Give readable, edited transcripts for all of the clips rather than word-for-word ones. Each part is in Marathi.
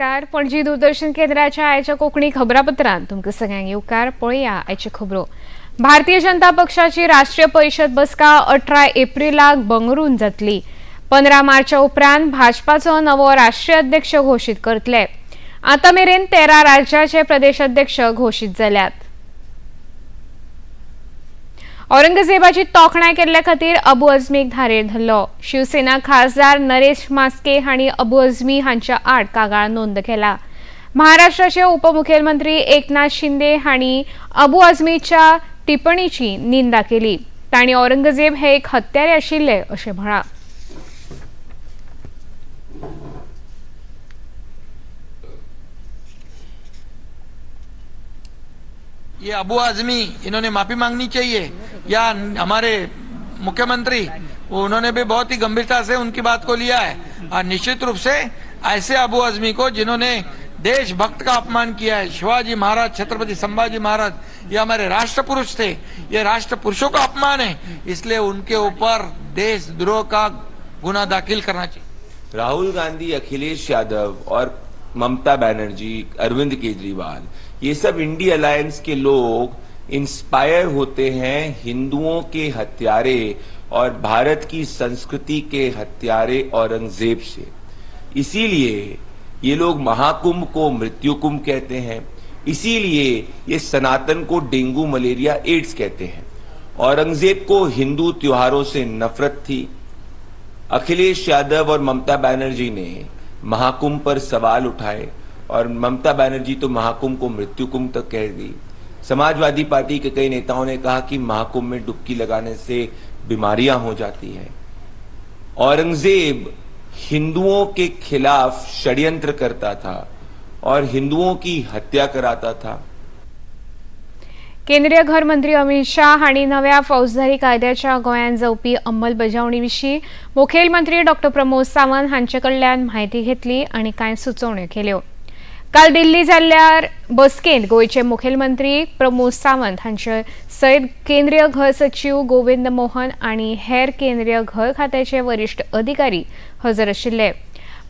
नमस्कार. पणजी दूरदर्शन केंद्राच्या आयच्या कोंकणी खबरापत्रांत तुमकां सगळ्यांक येवकार. पळया आयच्यो खबरो. भारतीय जनता पक्षाची राष्ट्रीय परिषद बसका 18 एप्रिलाक बंगळुरूंत जातली. 15 मार्चा उपरांत भाजपाचो नवो राष्ट्रीय अध्यक्ष घोषीत करतले. आतां मेरेन 13 राज्याचे प्रदेशाध्यक्ष घोषीत जाल्यात. औरंगजेबाची तोखणाय केल्ल्या खातीर अबू अझमीक धारेर धरलो. शिवसेना खासदार नरेश मास्के हांणी अबू अझमी हांच्या आड कागाळ नोंद केला. महाराष्ट्राचे उपमुख्यमंत्री एकनाथ शिंदे हांणी अबू अझमीच्या टिप्पणीची निंदा केली. तांणी औरंगजेब हे एक हत्यारे आशिल्ले अशें म्हळां. ये अबू आजमी इन्होंने माफी मांगनी चाहिए या हमारे मुख्यमंत्री उन्होंने भी बहुत ही गंभीरता से उनकी बात को लिया है और निश्चित रूप से ऐसे अबू आजमी को जिन्होंने देशभक्त का अपमान किया है, शिवाजी महाराज छत्रपति संभाजी महाराज ये हमारे राष्ट्र पुरुष थे, ये राष्ट्र पुरुषों का अपमान है, इसलिए उनके ऊपर देशद्रोह का गुना दाखिल करना चाहिए। राहुल गांधी, अखिलेश यादव और ममता बनर्जी, अरविंद केजरीवाल, ये सब इंडी अलायंस के लोग इंस्पायर होते हैं हिंदुओं के हत्यारे और भारत की संस्कृति के हत्यारे औरंगजेब से। इसीलिए ये लोग महाकुंभ को मृत्यु कुंभ कहते हैं, इसीलिए ये सनातन को डेंगू मलेरिया एड्स कहते हैं। औरंगजेब को हिंदू त्योहारों से नफरत थी। अखिलेश यादव और ममता बनर्जी ने महाकुंभ पर सवाल उठाए और ममता बनर्जी तो महाकुंभ को मृत्यु कुंभ तक कह दी। समाजवादी पार्टी के कई नेताओं ने कहा कि महाकुंभ में डुबकी लगाने से बीमारियां हो जाती हैं। औरंगजेब हिंदुओं के खिलाफ षड्यंत्र करता था और हिंदुओं की हत्या कराता था। केंद्रीय घर मंत्री अमित शाह हांणी नव्या फौजदारी कायद्याच्या गोंयांत जावपी अंमलबजावणी विशीं मुखेलमंत्री डॉ प्रमोद सावंत हांचे कडल्यान म्हायती घेतली आनी कांय सुचोवण्यो केल्यो. काल दिल्ली जाल्ल्या बसकेंत गोंयचे मुखेलमंत्री प्रमोद सावंत हांचे सयत केंद्रीय घर सचिव गोविंद मोहन आनी हेर केंद्रीय घर खात्याचे वरिष्ठ अधिकारी हजर आशिल्ले.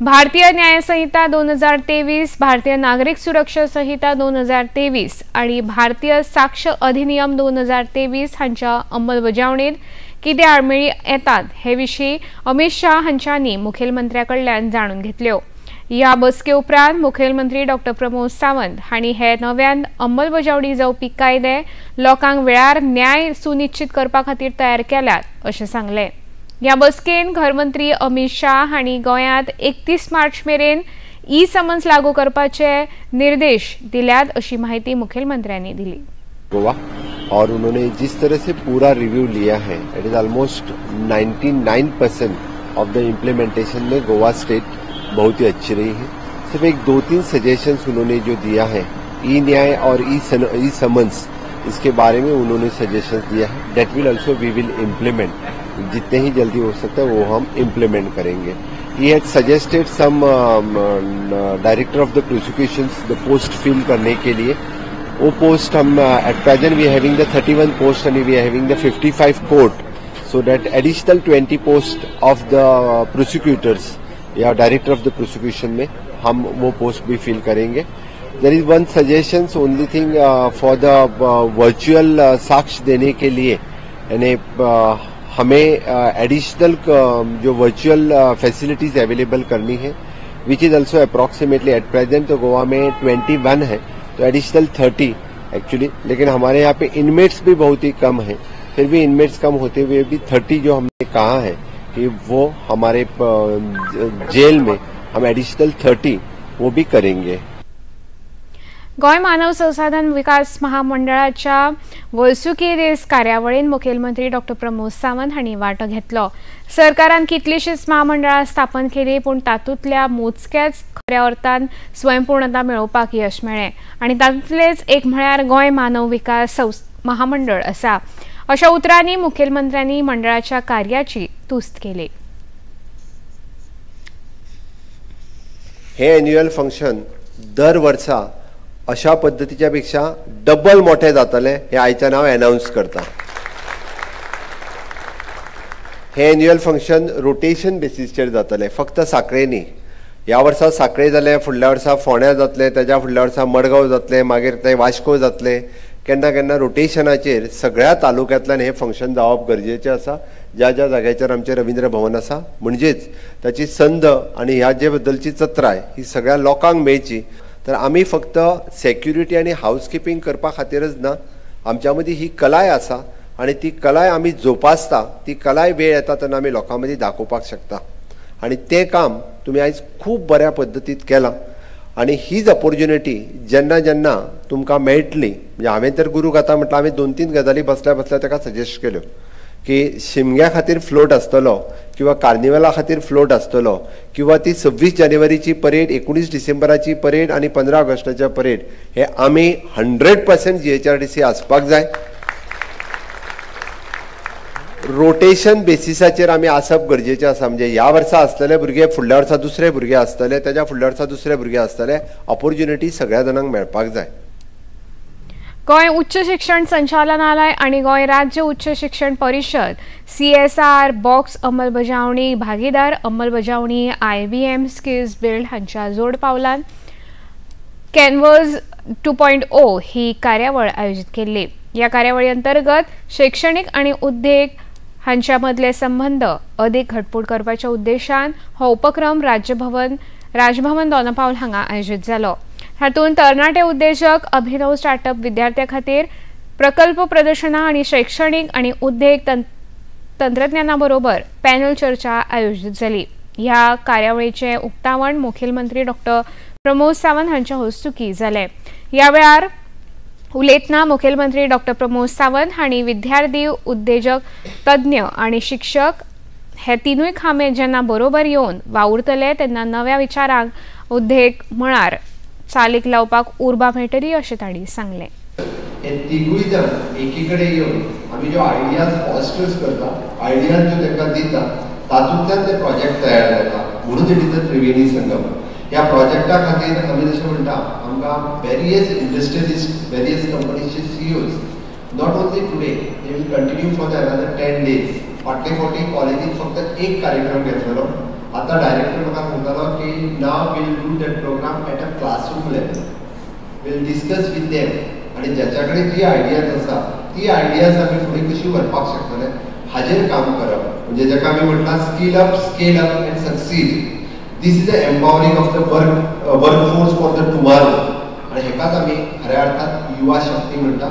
भारतीय न्याय संहिता 2023, भारतीय नागरिक सुरक्षा संहिता 2023 आणि भारतीय साक्ष अधिनियम 2023 हांच्या अंमलबजावणीत कितें आडमेळी येतात हे विशीं अमित शाह हांच्यांनी मुखेलमंत्र्याकडल्यान जाणून घेतल्यो. ह्या बसके उपरांत मुखेलमंत्री डॉ प्रमोद सावंत हांणी हे नव्यान अंमलबजावणी जावपी कायदे लोकांक वेळार न्याय सुनिश्चित करपा खातीर तयार केल्यात अशें सांगलें. ह्या बसकेन घरमंत्री अमित शाह हांणी गोंयांत 31 मार्च मेरेन ई समन्स लागू करपाचे निर्देश दिल्यात अशी माहिती मुखेलमंत्र्यांनी दिली. गोवा और उन्होंने जिस तरह से पूरा रिव्यू लिया है, it is almost 99% of the implementation में गोवा स्टेट बहुत ही अच्छी रही है. सिर्फ एक 2-3 सजेशंस उन्होंने जो दिया है, ई न्याय और ई समन्स, इसके बारे में उन्होंने सजेशंस दिया है. That will also we will implement. जितने ही जल्दी हो सकता है वो हम इम्प्लीमेंट करेंगे. He had suggested some director of the prosecutions the post fill करने के लिए. वो पोस्ट हम at present we having the 31 post and we having the 55 court, so that additional 20 post of the prosecutors या डायरेक्टर ऑफ द प्रोसिक्यूशन में हम वो पोस्ट भी फिल करेंगे. There is one suggestion, only thing for the virtual साक्ष्य देने के लिए यानी हमें एडिशनल जो वर्चुअल फैसिलिटीज अवेलेबल करनी है, which is also approximately at present तो गोवा में 21 है, तो एडिशनल 30 एक्चुअली. लेकिन हमारे यहाँ पे इनमेट्स भी बहुत ही कम है, फिर भी इनमेट्स कम होते हुए भी 30 जो हमने कहा है कि वो हमारे जेल में हम एडिशनल 30 वो भी करेंगे. गोंय मानव संसाधन विकास महामंडळाच्या वर्सुकी दिस कार्यावळीन मुखेलमंत्री डॉ प्रमोद सावंत हांणी वांटो घेतलो. सरकारान कितलीशींच महामंडळां स्थापन केली, पूण तातूंतल्या मोजक्याच खऱ्या अर्थान स्वयंपूर्णता मेळोवपाक यश मेळ्ळें आनी तातूंतलेच एक म्हळ्यार गोंय मानव विकास महामंडळ आसा. अशा उतरांनी मुखेलमंत्र्यांनी मंडळाच्या कार्याची तुस्त केली. हे एन्युअल फंक्शन दर वर्सा अशा पद्धतीच्या पेक्षा डबल मोठे जातले हे आयच्या हांव अनाउन्स करता. हे एन्युअल फंक्शन रोटेशन बेसिसचेर जातले, फक्त साखळेंनी. ह्या वर्सा सांखळे जालें, फुडल्या वर्सा फोंड्या जातलें, तेज्या फुडल्या वर्सा मडगांव जातलें, मागीर तें वास्को जातलें. केन्ना केन्ना रोटेशनाचेर सगळ्या तालुक्यांतल्यान हें फंक्शन जावप गरजेचें आसा. ज्या ज्या जाग्याचेर आमचें रवींद्र भवन आसा, म्हणजेच ताची संद आनी ह्या जे बद्दलची चत्राय ही सगळ्या लोकांक मेळची. तर आमी फक्त सेक्युरिटी आनी हावजकीपींग करपा खातीरच ना, आमच्या मदीं ही कलाय आसा आनी ती कलाय आमी जोपासता. ती कलाय वेळ येता तेन्ना आमी लोकां मदीं दाखोवपाक शकता आनी तें काम तुमी आयज खूब बऱ्या पद्दतीन केलां. आनी हीच ऑपॉर्च्युनिटी जेन्ना जेन्ना तुमकां मेळटली, म्हणजे हांवें तर गुरू गाता म्हटलं, हांवें 2-3 गजाली बसल्या बसल्या ताका सजेस्ट केल्यो की शिमग्या खातीर फ्लोट आसतलो किंवा कार्निवला खातीर फ्लोट आसतलो किंवा ती 26 जानेवारीची परेड, 19 डिसेंबराची परेड आनी 15 ऑगस्टाच्या परेड हे आमी 100% GHRTC आसपाक जाय. रोटेशन बेसिसाचेर आमी आसप गरजेचें आसा. म्हणजे ह्या वर्सा आसतले भुरगे, फुडल्या वर्सा दुसरे भुरगे आसतले, तेज्या फुडल्या वर्सा दुसरे भुरगे आसतले. ऑपॉर्च्युनिटी सगळ्या जाणांक मेळपाक जाय. गोय उच्च शिक्षण संचालनालय आणि गोय राज्य उच्च शिक्षण परिषद CSR बॉक्स अंमलबजावणी भागीदार अंमलबजावणी IBM स्किल्स बिल्ड हांच्या जोड पावलान कॅनव्हस 2.0 ही कार्यावळ आयोजित केल्ली. या कार्यावळी अंतर्गत शैक्षणिक आणि उद्योग हांच्या मदले संबंध अधिक घटमूट करपाच्या उद्देशान हो उपक्रम राजभवन दोनापावल हांगा आयोजित जालो. हातूंत तरणाटे उद्देजक, अभिनव स्टार्टअप विद्यार्थ्यां खातीर प्रकल्प प्रदर्शनां आणि शैक्षणिक आणि उद्योग तंत्रज्ञाना बरोबर पॅनल चर्चा आयोजित जाली. ह्या कार्यावळीचे उक्तावण मुखेलमंत्री डॉ. प्रमोद सावंत हांच्या हस्तुकी जालें. ह्या वेळार उलयतना मुखेलमंत्री डॉ. प्रमोद सावंत हांणी विद्यार्थी, उद्देजक, तज्ञ आणि शिक्षक हे तिनूय खांबे जेन्ना बरोबर येवन वावुरतले तेन्ना नव्या विचारांक उद्देग मळार चालीक लावपाक उर्बा मेळटली अशें तांणी सांगलें. हे तिगूय जण एकी कडेन येवन आमी ज्यो आयडियाज फॉस्टर्स करता, आयडियाज ज्यो तांकां दिता, तातूंतल्यान ते प्रोजेक्ट तयार जाता. म्हणून it is the Triveni Sangam. ह्या प्रोजेक्टा खातीर आमी जशें म्हणटा आमकां वेरियस इंडस्ट्रियलिस्ट, वेरियस कंपनीचे CEOs not only today, they will continue for the another 10 days. फाटले फावटी कॉलेजींत फक्त एक कार्यक्रम घेतलेलो. आता डायरेक्टर म्हाका सांगतालो की now we'll do that program at a classroom level. We'll discuss with them आनी ज्याच्या कडेन जी आयडियाज आसा ती आयडियाज आमी फुडें कशी व्हरपाक शकतले हाजेर काम करप. म्हणजे जाका आमी म्हणटा skill up, scale up end succeed. This is the empowering of the workforce for the tomorrow. आनी हेकाच आमी खऱ्या अर्थात युवा शक्ती म्हणटा.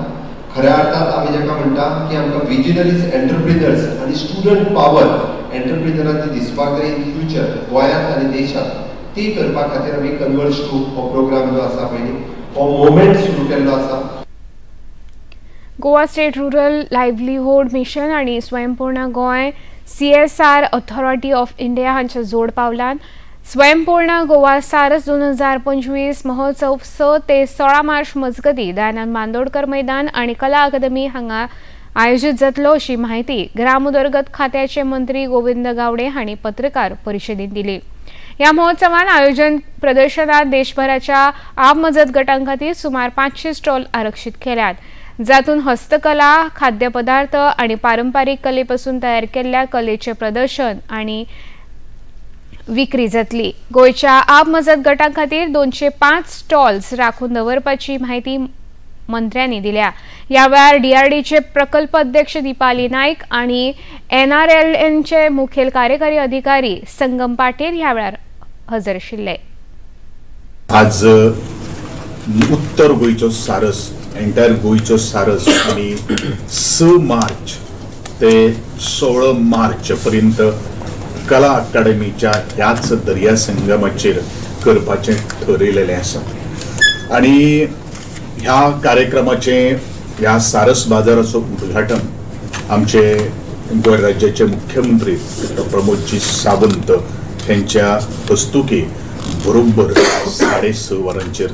खऱ्या अर्थात आमी जाका म्हणटा की आमकां विजनरीज, एंटरप्रिनर्स आनी स्टुडंट पावर एंटरप्रिनरांनी दिसपाक जाय इन फ्युचर गोंयांत आनी देशांत. ती करपा खातीर आमी कन्वर्ज टू हो प्रोग्राम जो आसा पळय हो मोमेंट सुरू केल्लो आसा. Goa state rural livelihood mission आणि स्वयंपूर्ण गोय CSR ऑथॉरिटी ऑफ इंडिया हांच्या जोड पावलान स्वयंपूर्ण गोवा सारस 2025 महोत्सव 6 ते 16 मार्च मजगती दयानंद बांदोडकर मैदान आणि कला अकादमी हांगा आयोजित जातलो अशी माहिती ग्रामोदरगत खात्याचे मंत्री गोविंद गावडे हांणी पत्रकार परिशदेंत दिली. या महोत्सवान आयोजन प्रदर्शनात देशभराच्या आपमजत गटां खातीर सुमार 500 स्टॉल आरक्षित केल्यात. जातून हस्तकला, खाद्यपदार्थ आणि पारंपारिक कलेपासून तयार केल्ल्या कलेचे प्रदर्शन आणि विक्री जातली. गोयच्या आपमजत गटां खातीर 205 स्टॉल्स राखून दवरपाची माहिती मंत्र्यांनी दिल्या. या वेळार DRDचे प्रकल्प अध्यक्ष दीपाली नाईक आणि NRLNचे मुखेल कार्यकारी अधिकारी संगम पाटील ह्या वेळार हजर आशिल्ले. आज उत्तर गोयचो सारस, एंटायर गोयचो सारस आणि 6 मार्च ते 16 मार्च पर्यंत कला अकादमीच्या ह्याच दर्या संगमाचेर करपाचें ठरयलेलें आसा. आणि ह्या कार्यक्रमाचे ह्या सारस बाजाराचो उद्घाटन आमचे गोंय राज्याचे मुख्यमंत्री डॉ. प्रमोदजी सावंत यांच्या हस्तुकी बरोबर 6:30 वरांचेर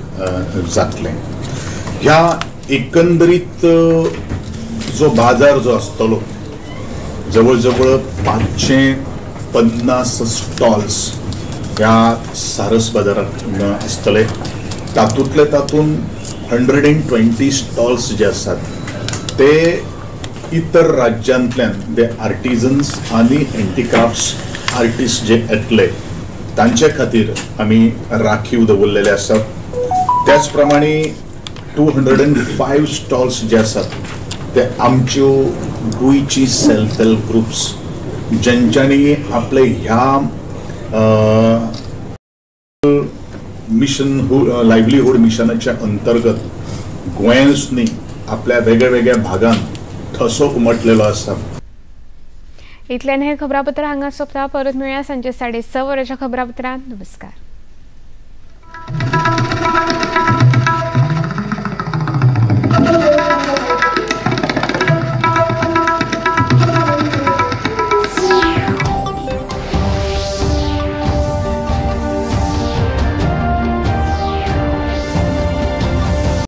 जातलें. ह्या एकंदरीत जो बाजार जो आसतलो जवळ जवळ 550 स्टॉल्स ह्या सारस बाजारात आसतले. तातूंत 120 स्टॉल्स जे आसात ते इतर राज्यांतल्यान ते आर्टिजन्स आनी हँडीक्राफ्ट्स आर्टिस्ट जे येतले तांचे खातीर आमी राखीव दवरलेले आसात। त्याचप्रमाणे 205 स्टॉल्स जे आसात ते आमच्यो गोंयची सेल्फ हेल्प ग्रुप्स ज्यांच्यांनी आपले ह्या मिशन लायव्हलीहूड मिशनाच्या अंतर्गत गोंयांच न्ही आपल्या वेगळ्या वेगळ्या भागांत ठसो उमटलेलो आसा। इतल्यान हे खबरापत्र हांगा सोंपता। परत मेळुया सांजे 6:30 वरांच्या खबरापत्रांत। नमस्कार।